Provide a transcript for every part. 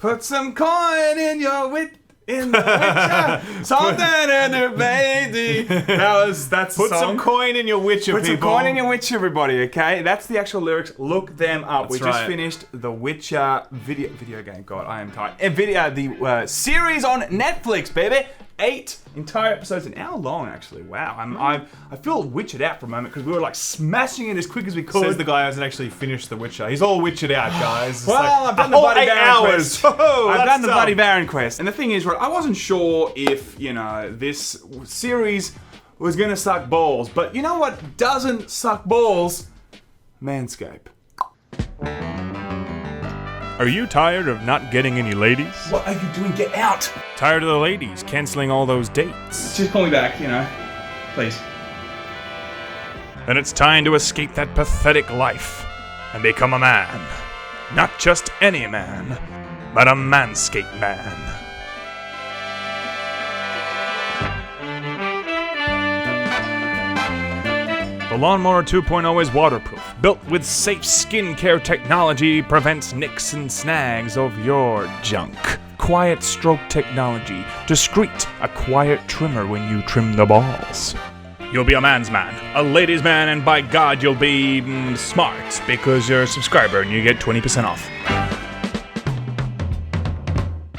Put some coin in your in the Witcher. Something in it, baby. That's the Put song. some coin in your Witcher, Put people. some coin in your Witcher, everybody, okay? That's the actual lyrics. Look them up. We just right. finished the Witcher video game. God, I am tired. The series on Netflix, baby. 8 entire episodes, an hour long, actually. Wow. I feel witchered out for a moment because we were like smashing it as quick as we could. Says the guy who hasn't actually finished The Witcher. He's all witchered out, guys. It's Well, like I've done a the whole Bloody 8 Baron hours. quest. Oh, I've that's done the tough. Bloody Baron quest. And the thing is, right, I wasn't sure if, this series was going to suck balls. But you know what doesn't suck balls? Manscape. Are you tired of not getting any ladies? What are you doing? Get out! Tired of the ladies canceling all those dates? Just call me back, please. Then it's time to escape that pathetic life and become a man. Not just any man, but a Manscape man. The Lawnmower 2.0 is waterproof, built with safe skincare technology, prevents nicks and snags of your junk. Quiet stroke technology, discreet, a quiet trimmer when you trim the balls. You'll be a man's man, a ladies' man, and by God you'll be smart because you're a subscriber and you get 20% off.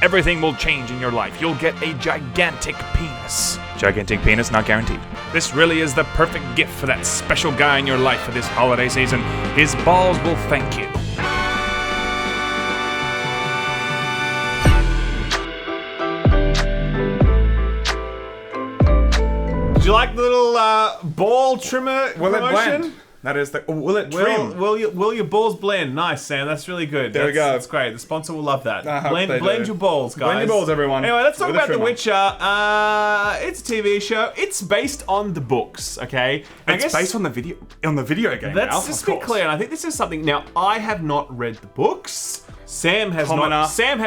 Everything will change in your life. You'll get a gigantic penis. Gigantic penis, not guaranteed. This really is the perfect gift for that special guy in your life for this holiday season. His balls will thank you. Did you like the little ball trimmer Will it promotion? blend? That is the... Will it trim? Will your balls blend? Nice, Sam. That's really good. There we go. That's great. The sponsor will love that. I hope they Blend do. your balls, guys. Blend your balls, everyone. Anyway, let's talk With a about The trimmer. Witcher. It's a TV show. It's based on the books, okay? It's based on the video game. Let's Ralph, just of be course. clear, and I think this is something. Now, I have not read the books. Sam has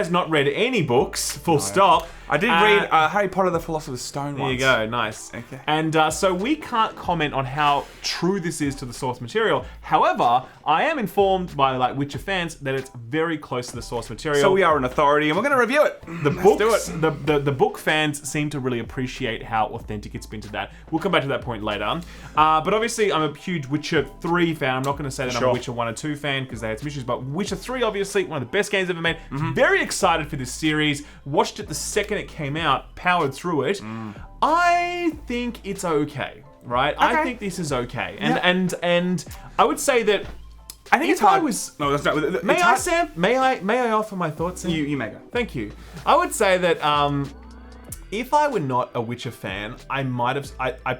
not read any books. Full stop. I did read Harry Potter the Philosopher's Stone There once. you go, nice. Okay. And so we can't comment on how true this is to the source material. However, I am informed by Witcher fans that it's very close to the source material. So we are an authority and we're going to review it. The books, the book fans seem to really appreciate how authentic it's been to that. We'll come back to that point later. But obviously, I'm a huge Witcher 3 fan. I'm not going to say that I'm a Witcher 1 and 2 fan because they had some issues, but Witcher 3, obviously, one of the best games ever made. Very excited for this series. Watched it the second it came out, powered through it. I think it's okay, right? I think this is okay. And I would say that I think if it's hard. No, that's not. May I, Sam? May I offer my thoughts? Sam? You may go. Thank you. I would say that if I were not a Witcher fan, I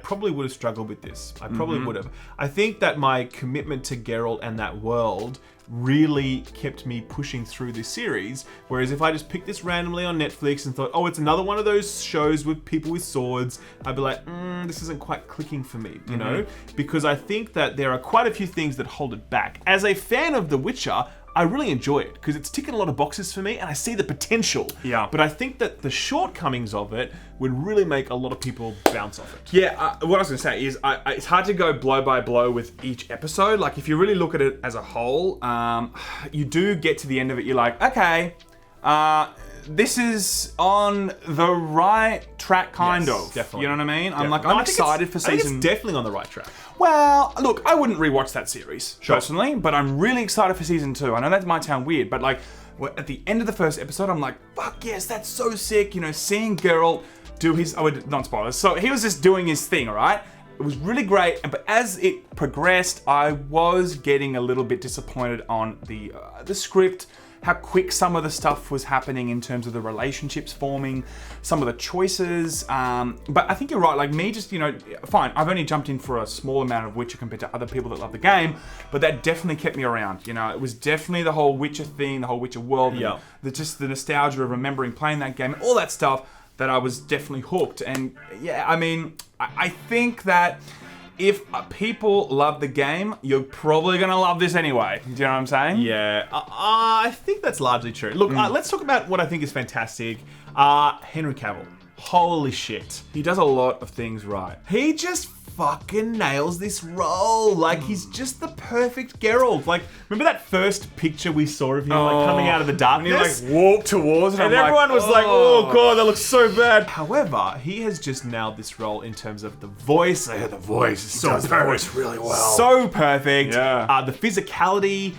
probably would have struggled with this. I probably would have. I think that my commitment to Geralt and that world really kept me pushing through this series. Whereas if I just picked this randomly on Netflix and thought, oh, it's another one of those shows with people with swords, I'd be like, this isn't quite clicking for me, you know? Because I think that there are quite a few things that hold it back. As a fan of The Witcher, I really enjoy it because it's ticking a lot of boxes for me and I see the potential. Yeah. But I think that the shortcomings of it would really make a lot of people bounce off it. Yeah, what I was going to say is it's hard to go blow by blow with each episode. Like, if you really look at it as a whole, you do get to the end of it, you're like, okay, this is on the right track, kind of. Definitely. You know what I mean? Definitely. I'm excited for I think season... it's definitely on the right track. Well, look, I wouldn't rewatch that series, personally, but I'm really excited for season 2. I know that might sound weird, but at the end of the first episode, I'm like, fuck yes, that's so sick. Seeing Geralt do his... not spoilers. So he was just doing his thing, all right? It was really great, but as it progressed, I was getting a little bit disappointed on the script, how quick some of the stuff was happening in terms of the relationships forming, some of the choices. But I think you're right, like me just, fine, I've only jumped in for a small amount of Witcher compared to other people that love the game, but that definitely kept me around. It was definitely the whole Witcher thing, the whole Witcher world, just the nostalgia of remembering playing that game, all that stuff that I was definitely hooked. And yeah, I mean, I think that if people love the game, you're probably going to love this anyway. Do you know what I'm saying? Yeah, I think that's largely true. Look, let's talk about what I think is fantastic. Henry Cavill. Holy shit. He does a lot of things right. He just fucking nails this role. Like, he's just the perfect Geralt. Like, remember that first picture we saw of him like coming out of the darkness? And he like walked towards it, and everyone was like, oh god, that looks so bad. However, he has just nailed this role in terms of the voice. The voice is so does the voice really well. So perfect. Yeah. The physicality,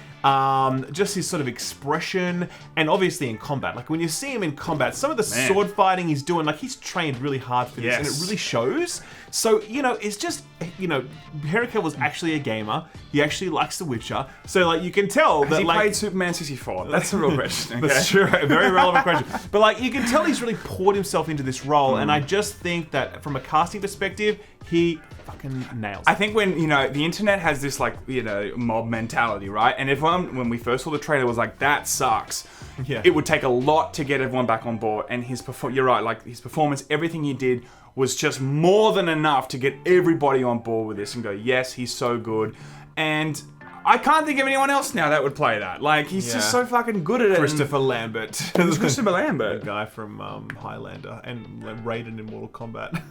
just his sort of expression, and obviously in combat. Like, when you see him in combat, some of the sword fighting he's doing, like, he's trained really hard for this, and it really shows. So, you know, it's just, you know, Henry Cavill's actually a gamer. He actually likes The Witcher. So, like, you can tell that, he like, played Superman 64. That's a real question. Okay? That's true. A very relevant question. But, like, you can tell he's really poured himself into this role, and I just think that from a casting perspective, he fucking nails it. I think when, you know, the internet has this, like, you know, mob mentality, right? And everyone, when we first saw the trailer, was like, that sucks. Yeah. It would take a lot to get everyone back on board. And you're right, like, his performance, everything he did was just more than enough to get everybody on board with this and go, yes, he's so good. And I can't think of anyone else now that would play that. Like, he's just so fucking good at it. Christopher Lambert. Who's Christopher Lambert? The guy from Highlander and Raiden in Mortal Kombat.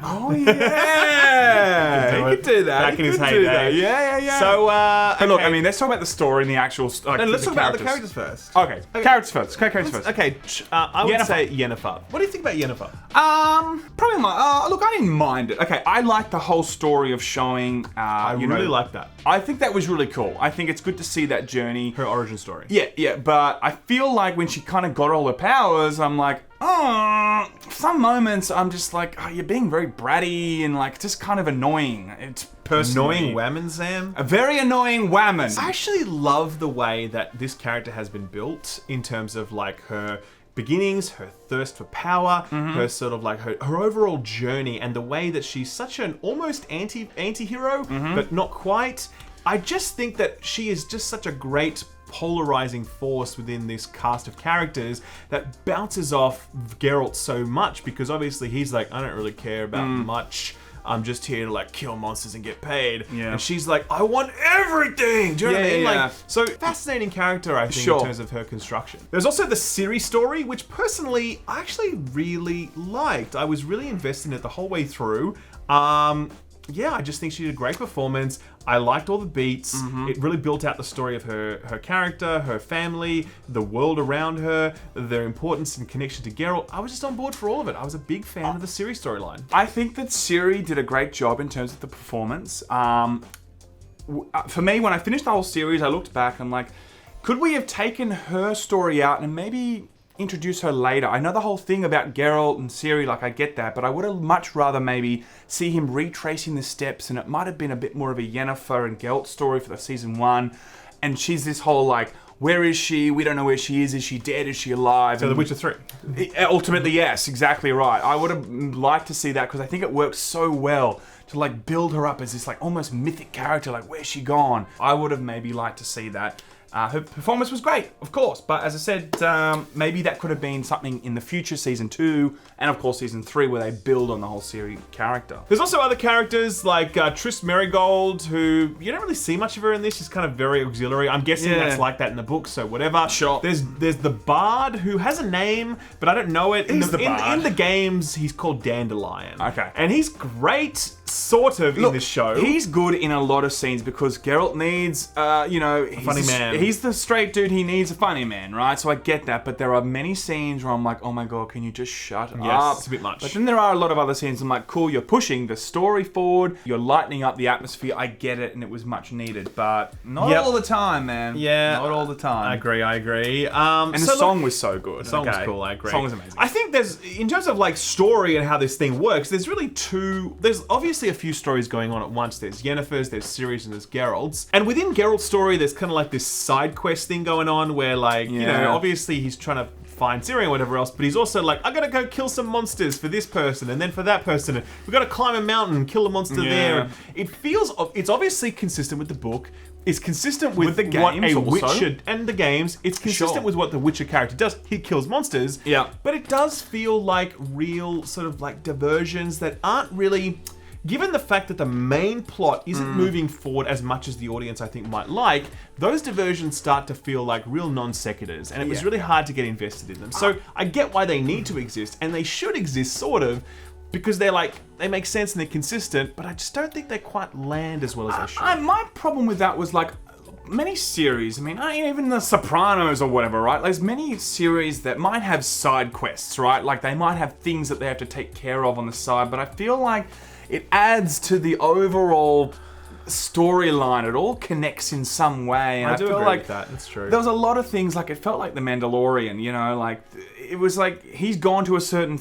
Oh, yeah! He could do that. Back in his heyday. Yeah. So, Hey, look, I mean, let's talk about the story and the actual... Like, no, let's talk about the characters first. Okay, characters first. Characters first. Okay, I would say Yennefer. What do you think about Yennefer? Probably look, I didn't mind it. Okay, I like the whole story of showing... I really like that. I think that was really cool. I think it's good to see that journey. Her origin story. Yeah, but I feel like when she kind of got all her powers, I'm like, some moments I'm just like, you're being very bratty and like just kind of annoying. It's personally. Annoying whammon, Sam? A very annoying whammon. I actually love the way that this character has been built in terms of like her beginnings, her thirst for power, her sort of like her overall journey, and the way that she's such an almost anti-hero, but not quite. I just think that she is just such a great polarizing force within this cast of characters that bounces off Geralt so much, because obviously he's like, I don't really care about much. I'm just here to like kill monsters and get paid. Yeah. And she's like, I want everything. Do you know what I mean? Like, so fascinating character, I think, in terms of her construction. There's also the Ciri story, which personally I actually really liked. I was really invested in it the whole way through. Yeah, I just think she did a great performance. I liked all the beats. It really built out the story of her character, her family, the world around her, their importance and connection to Geralt. I was just on board for all of it. I was a big fan of the Ciri storyline. I think that Ciri did a great job in terms of the performance. For me, when I finished the whole series, I looked back and I'm like, could we have taken her story out and maybe introduce her later? I know the whole thing about Geralt and Ciri, like, I get that, but I would have much rather maybe see him retracing the steps, and it might have been a bit more of a Yennefer and Geralt story for the season 1, and she's this whole, like, where is she? We don't know where she is she dead? Is she alive? So The Witcher 3. Ultimately, yes, exactly right. I would have liked to see that, because I think it works so well to, like, build her up as this, like, almost mythic character, like, where's she gone? I would have maybe liked to see that. Her performance was great, of course, but as I said, maybe that could have been something in the future season 2, and of course season 3, where they build on the whole Ciri character. There's also other characters like Triss Merigold, who you don't really see much of her in this. She's kind of very auxiliary. I'm guessing that's like that in the book, so whatever. Sure. There's the Bard, who has a name, but I don't know it. In the games, he's called Dandelion. Okay. And he's great, sort of, in this show. He's good in a lot of scenes because Geralt needs, a funny man. He's the straight dude, he needs a funny man, right? So I get that, but there are many scenes where I'm like, oh my god, can you just shut up? Yes, it's a bit much. But then there are a lot of other scenes I'm like, cool, you're pushing the story forward, you're lightening up the atmosphere, I get it, and it was much needed, but not all the time, man. Yeah. Not all the time. I agree. And the song was so good. The song was cool, I agree. The song was amazing. I think there's, in terms of like story and how this thing works, there's really there's obviously a few stories going on at once. There's Yennefer's, there's Ciri's, and there's Geralt's. And within Geralt's story, there's kind of like this side quest thing going on where, like, you know, obviously he's trying to find Ciri and whatever else, but he's also like, I gotta go kill some monsters for this person and then for that person, and we gotta climb a mountain and kill a monster there. And it's obviously consistent with the book. It's consistent with the what games a also. Witcher and the games. It's consistent with what the Witcher character does. He kills monsters. Yeah. But it does feel like real sort of like diversions that aren't really, given the fact that the main plot isn't moving forward as much as the audience, I think, might like, those diversions start to feel like real non-sequiturs, and it was really hard to get invested in them. So I get why they need to exist, and they should exist, sort of, because they make sense and they're consistent, but I just don't think they quite land as well as they should. My problem with that was like many series. I mean, even The Sopranos or whatever, right? There's many series that might have side quests, right? Like they might have things that they have to take care of on the side, but I feel like it adds to the overall storyline. It all connects in some way. And I do feel agree like with that. That's true. There was a lot of things, like it felt like The Mandalorian, you know, like it was like he's gone to a certain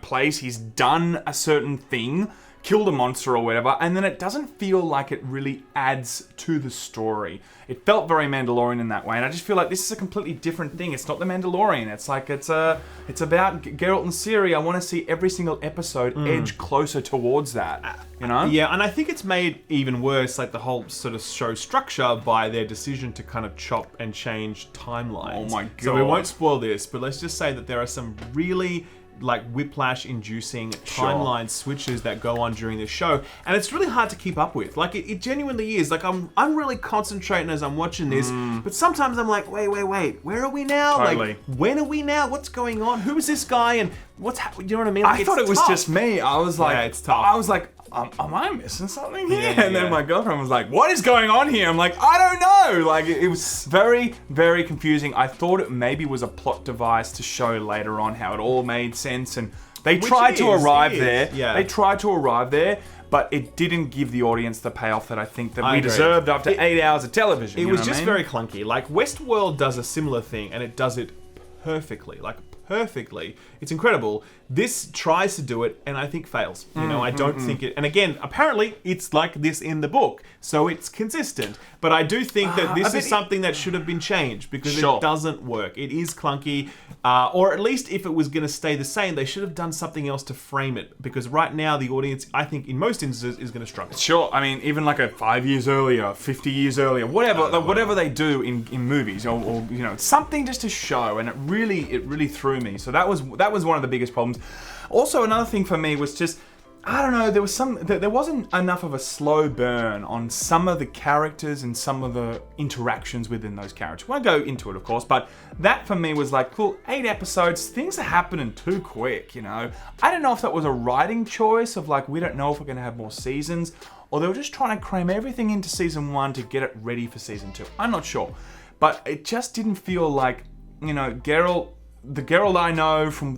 place, he's done a certain thing, killed a monster or whatever, and then it doesn't feel like it really adds to the story. It felt very Mandalorian in that way, and I just feel like this is a completely different thing. It's not The Mandalorian. It's like it's about Geralt and Ciri. I want to see every single episode edge closer towards that, you know? Yeah, and I think it's made even worse, like the whole sort of show structure, by their decision to kind of chop and change timelines. Oh my god. So we won't spoil this, but let's just say that there are some really like whiplash-inducing timeline switches that go on during this show, and it's really hard to keep up with. Like it genuinely is. Like I'm really concentrating as I'm watching this, but sometimes I'm like, wait, where are we now? Totally. Like when are we now? What's going on? Who is this guy? And you know what I mean? Like, I thought it was tough. just me. I was like, Yeah, it's tough. I was like, am I missing something here? Yeah, and then yeah. my girlfriend was like, what is going on here? I'm like, I don't know. Like, it was very, very confusing. I thought it maybe was a plot device to show later on how it all made sense. And they tried to arrive there. Yeah. They tried to arrive there, but it didn't give the audience the payoff that I think that I we agree. deserved after 8 hours of television. It you was know just what I mean? very clunky. Like Westworld does a similar thing, and it does it perfectly. Like perfectly. It's incredible. This tries to do it, and I think fails. You know, I don't think it. And again, apparently, it's like this in the book, so it's consistent. But I do think that this is something that should have been changed because it doesn't work. It is clunky, or at least if it was going to stay the same, they should have done something else to frame it. Because right now, the audience, I think, in most instances, is going to struggle. Sure, I mean, even like 5 years earlier, 50 years earlier, whatever they do in movies, or you know, something just to show, and it really threw me. So that was one of the biggest problems. Also, another thing for me was just, I don't know, there wasn't enough of a slow burn on some of the characters and some of the interactions within those characters. We won't go into it, of course, but that for me was like, cool, 8 episodes, things are happening too quick, you know? I don't know if that was a writing choice of like, we don't know if we're going to have more seasons, or they were just trying to cram everything into season 1 to get it ready for season 2. I'm not sure. But it just didn't feel like, you know, the Geralt I know from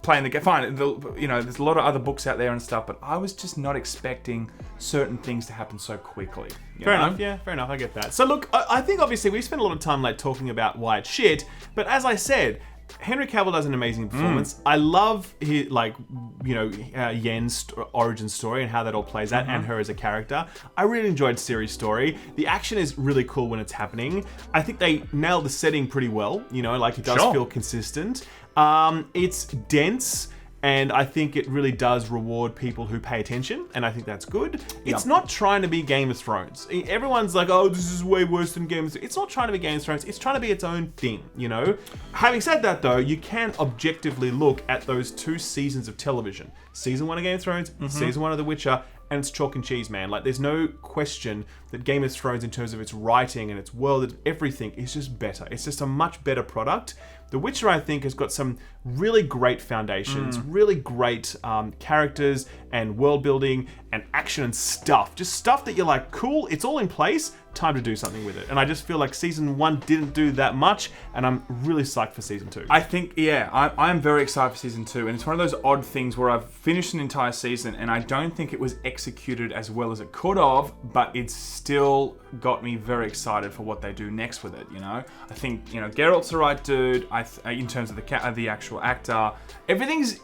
playing the game, fine, you know, there's a lot of other books out there and stuff, but I was just not expecting certain things to happen so quickly. Fair enough, yeah, fair enough, I get that. So look, I think obviously we spent a lot of time like talking about why it's shit, but as I said, Henry Cavill does an amazing performance. I love his, like, you know, Yen's origin story and how that all plays out, and her as a character. I really enjoyed Ciri's story. The action is really cool when it's happening. I think they nailed the setting pretty well. You know, like it does feel consistent. It's dense. And I think it really does reward people who pay attention, and I think that's good. It's not trying to be Game of Thrones. Everyone's like, oh, this is way worse than Game of Thrones. It's not trying to be Game of Thrones. It's trying to be its own thing, you know? Having said that, though, you can objectively look at those 2 seasons of television. Season 1 of Game of Thrones, Season 1 of The Witcher, and it's chalk and cheese, man. Like, there's no question that Game of Thrones, in terms of its writing and its world and everything, is just better. It's just a much better product. The Witcher, I think, has got some really great foundations, really great characters and world building and action and stuff. Just stuff that you're like, cool, it's all in place, time to do something with it. And I just feel like season 1 didn't do that much, and I'm really psyched for season 2. I think, I'm very excited for season 2, and it's one of those odd things where I've finished an entire season, and I don't think it was executed as well as it could have, but it's still got me very excited for what they do next with it, you know? I think, you know, Geralt's the right dude, in terms of the actual actor. Everything's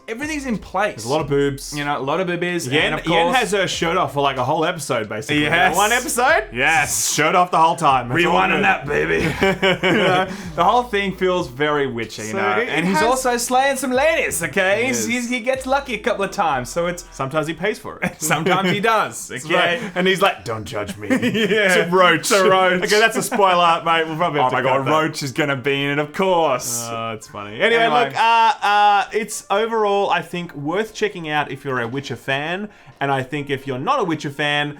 in place. There's a lot of boobs. You know, a lot of boobies. Yen has her shirt off for like a whole episode, basically. Yes. One episode? Yes. Shirt off the whole time. That's all Rewinding good. that, baby. You know, the whole thing feels very witchy, you So know? it And he's has- also slaying some ladies, okay? Yes. He gets lucky a couple of times, so it's... Sometimes he pays for it. Sometimes he does, okay? Right. And he's like, don't judge me. Yeah. It's a roach. It's a roach. Okay, that's a spoiler, mate. We'll probably have Oh to my cut god, that. Roach is gonna be in it, of course. Oh, it's funny. Anyway, Anyway. look, it's overall, I think, worth checking out if you're a Witcher fan. And I think if you're not a Witcher fan,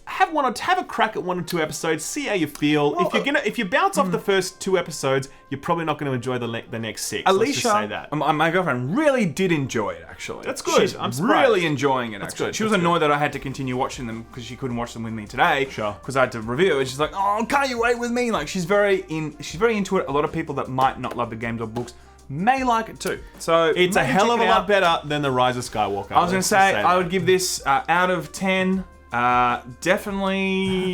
have a crack at 1 or 2 episodes, see how you feel. Well, If you bounce off the first 2 episodes, you're probably not going to enjoy the next 6. Alicia, Let's just say that. my girlfriend, really did enjoy it, actually. That's good. She's I'm surprised. really enjoying it, actually. good. She was annoyed that I had to continue watching them because she couldn't watch them with me today. Sure. Because I had to review it. She's like, oh, can't you wait with me? Like, she's very into it. A lot of people that might not love the games or books may like it too. So It's a maybe hell check of a it lot out. better than The Rise of Skywalker. I was going to say, I that. would give this out of 10, definitely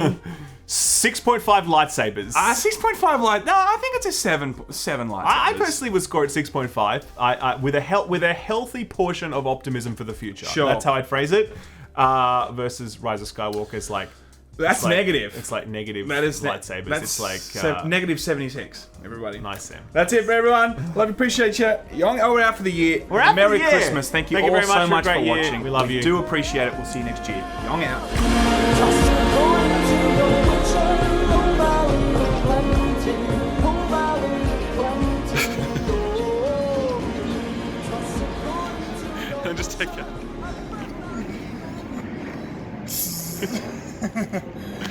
6.5 lightsabers. 6.5 light. No, I think it's a 7 lightsabers. I personally would score it 6.5. I with a healthy portion of optimism for the future. Sure. That's how I'd phrase it. Versus Rise of Skywalker is like That's negative. It's like negative That is lightsabers. That's It's like negative 76. Everybody. nice, Sam. That's it for everyone. Love you, appreciate you. We're out for the year. We're out for Merry the year. Christmas. Thank you Thank you all very much so for a much for great year. watching. We love you. Do appreciate it. We'll see you next year. Yong out.